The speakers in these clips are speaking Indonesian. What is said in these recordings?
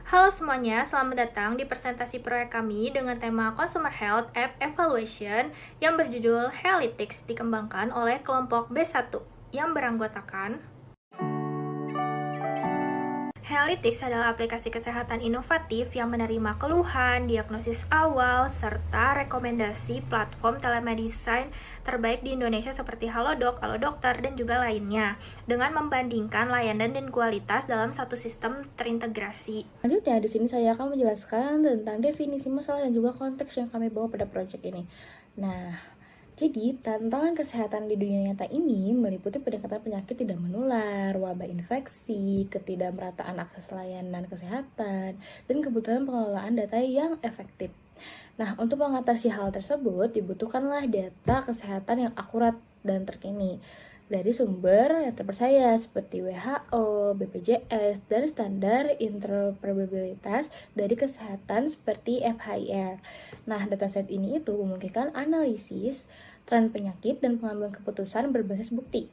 Halo semuanya, selamat datang di presentasi proyek kami dengan tema Consumer Health App Evaluation yang berjudul Healthix dikembangkan oleh kelompok B1 yang beranggotakan Healthix adalah aplikasi kesehatan inovatif yang menerima keluhan, diagnosis awal, serta rekomendasi platform telemedicine terbaik di Indonesia seperti Halodoc, Alodokter, dan juga lainnya, dengan membandingkan layanan dan kualitas dalam satu sistem terintegrasi. Selanjutnya, di sini saya akan menjelaskan tentang definisi masalah dan juga konteks yang kami bawa pada proyek ini. Nah, jadi tantangan kesehatan di dunia nyata ini meliputi peningkatan penyakit tidak menular, wabah infeksi, ketidakmerataan akses layanan kesehatan, dan kebutuhan pengelolaan data yang efektif. Nah, untuk mengatasi hal tersebut, dibutuhkanlah data kesehatan yang akurat dan terkini dari sumber yang terpercaya seperti WHO, BPJS, dan standar interoperabilitas dari kesehatan seperti FHIR. Nah, dataset ini itu memungkinkan analisis, tren penyakit, dan pengambilan keputusan berbasis bukti.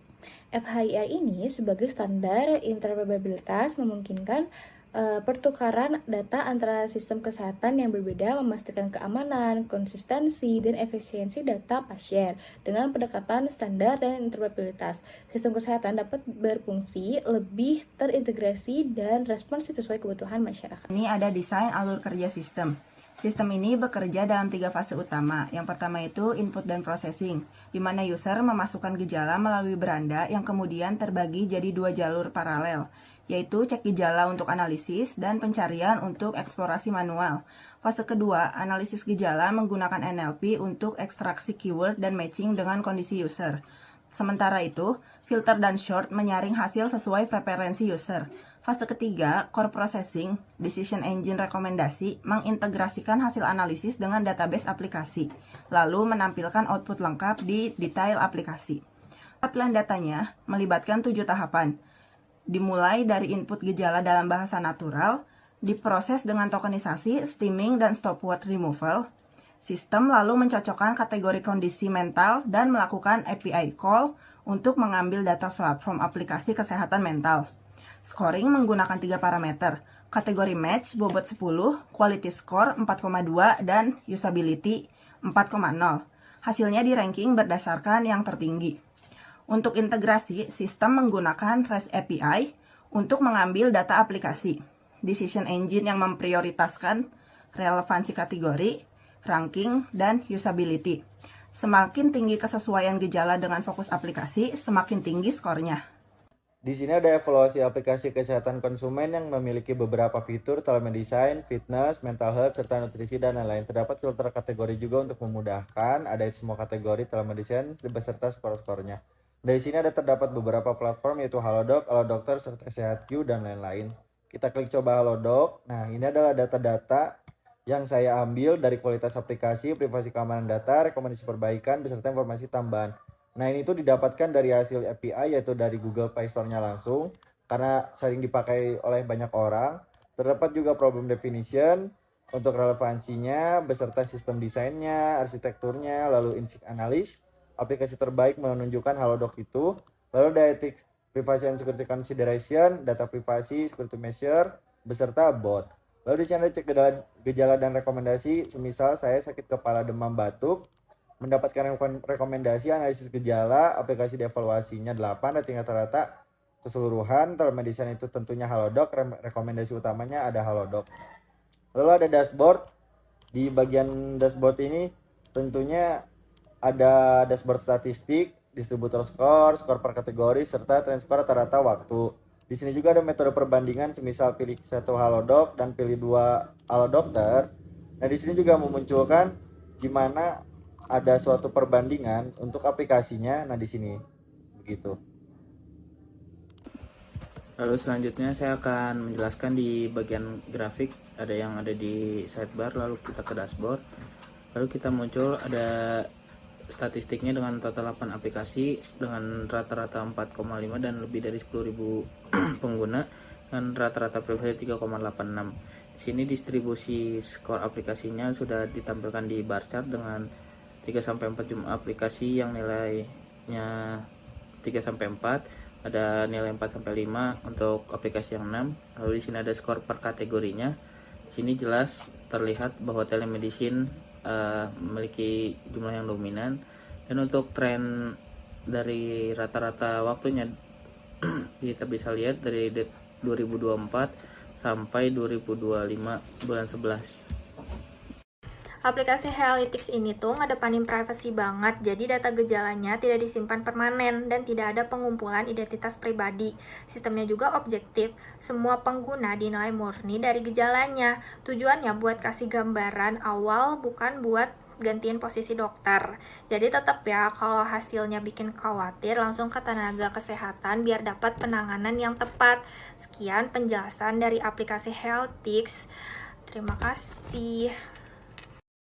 FHIR ini sebagai standar interoperabilitas memungkinkan pertukaran data antara sistem kesehatan yang berbeda, memastikan keamanan, konsistensi, dan efisiensi data pasien. Dengan pendekatan standar dan interoperabilitas, sistem kesehatan dapat berfungsi lebih terintegrasi dan responsif sesuai kebutuhan masyarakat. Ini ada desain alur kerja sistem. Sistem ini bekerja dalam 3 fase utama. Yang pertama itu input dan processing, di mana user memasukkan gejala melalui beranda yang kemudian terbagi jadi 2 jalur paralel, yaitu cek gejala untuk analisis dan pencarian untuk eksplorasi manual. Fase kedua, analisis gejala menggunakan NLP untuk ekstraksi keyword dan matching dengan kondisi user. Sementara itu, filter dan sort menyaring hasil sesuai preferensi user. Fase ketiga, core processing, decision engine rekomendasi, mengintegrasikan hasil analisis dengan database aplikasi, lalu menampilkan output lengkap di detail aplikasi. Pengumpulan datanya melibatkan 7 tahapan, dimulai dari input gejala dalam bahasa natural, diproses dengan tokenisasi, steaming, dan stopwatch removal. Sistem lalu mencocokkan kategori kondisi mental dan melakukan API call untuk mengambil data platform aplikasi kesehatan mental. Scoring menggunakan 3 parameter, kategori match bobot 10, quality score 4,2, dan usability 4,0. Hasilnya di ranking berdasarkan yang tertinggi. Untuk integrasi, sistem menggunakan REST API untuk mengambil data aplikasi. Decision engine yang memprioritaskan relevansi kategori, ranking, dan usability. Semakin tinggi kesesuaian gejala dengan fokus aplikasi, semakin tinggi skornya. Di sini ada evaluasi aplikasi kesehatan konsumen yang memiliki beberapa fitur telemedicine, fitness, mental health, serta nutrisi dan lain-lain. Terdapat filter kategori juga untuk memudahkan, ada semua kategori telemedicine beserta skor-skornya. Dari sini ada terdapat beberapa platform yaitu Halodoc, Alodokter, serta SehatQ dan lain-lain. Kita klik coba Halodoc. Nah, ini adalah data-data yang saya ambil dari kualitas aplikasi, privasi keamanan data, rekomendasi perbaikan, beserta informasi tambahan. Nah, ini tuh didapatkan dari hasil API yaitu dari Google Play Store-nya langsung karena sering dipakai oleh banyak orang. Terdapat juga problem definition untuk relevansinya beserta sistem desainnya, arsitekturnya, lalu insight analysis, aplikasi terbaik menunjukkan Halodoc itu, lalu ada ethics, privacy and security consideration, data privasi, security measure, beserta bot. Lalu di sini ada cek gejala dan rekomendasi, semisal saya sakit kepala, demam, batuk, mendapatkan rekomendasi analisis gejala, aplikasi dievaluasinya 8, rating rata-rata keseluruhan, telemedicine itu tentunya Halodoc, rekomendasi utamanya ada Halodoc. Lalu ada dashboard, di bagian dashboard ini tentunya ada dashboard statistik, distributor skor, skor per kategori, serta trend skor rata-rata waktu. Di sini juga ada metode perbandingan, semisal pilih 1 Halodoc dan pilih 2 Alodokter. Nah, di sini juga memunculkan gimana ada suatu perbandingan untuk aplikasinya. Nah, di sini begitu. Lalu selanjutnya saya akan menjelaskan di bagian grafik, ada yang ada di sidebar, lalu kita ke dashboard. Lalu kita muncul ada statistiknya dengan total 8 aplikasi dengan rata-rata 4,5 dan lebih dari 10.000 pengguna dan rata-rata privasi 3,86. Di sini distribusi skor aplikasinya sudah ditampilkan di bar chart dengan 3-4 jumlah aplikasi yang nilainya 3-4, ada nilai 4 sampai 5 untuk aplikasi yang 6. Lalu di sini ada skor per kategorinya. Di sini jelas terlihat bahwa telemedicine memiliki jumlah yang dominan, dan untuk tren dari rata-rata waktunya kita bisa lihat dari 2024 sampai 2025 bulan 11. Aplikasi Healthix ini tuh ngedepanin privacy banget, jadi data gejalanya tidak disimpan permanen dan tidak ada pengumpulan identitas pribadi. Sistemnya juga objektif, semua pengguna dinilai murni dari gejalanya. Tujuannya buat kasih gambaran awal, bukan buat gantiin posisi dokter. Jadi tetap ya, kalau hasilnya bikin khawatir, langsung ke tenaga kesehatan biar dapat penanganan yang tepat. Sekian penjelasan dari aplikasi Healthix. Terima kasih.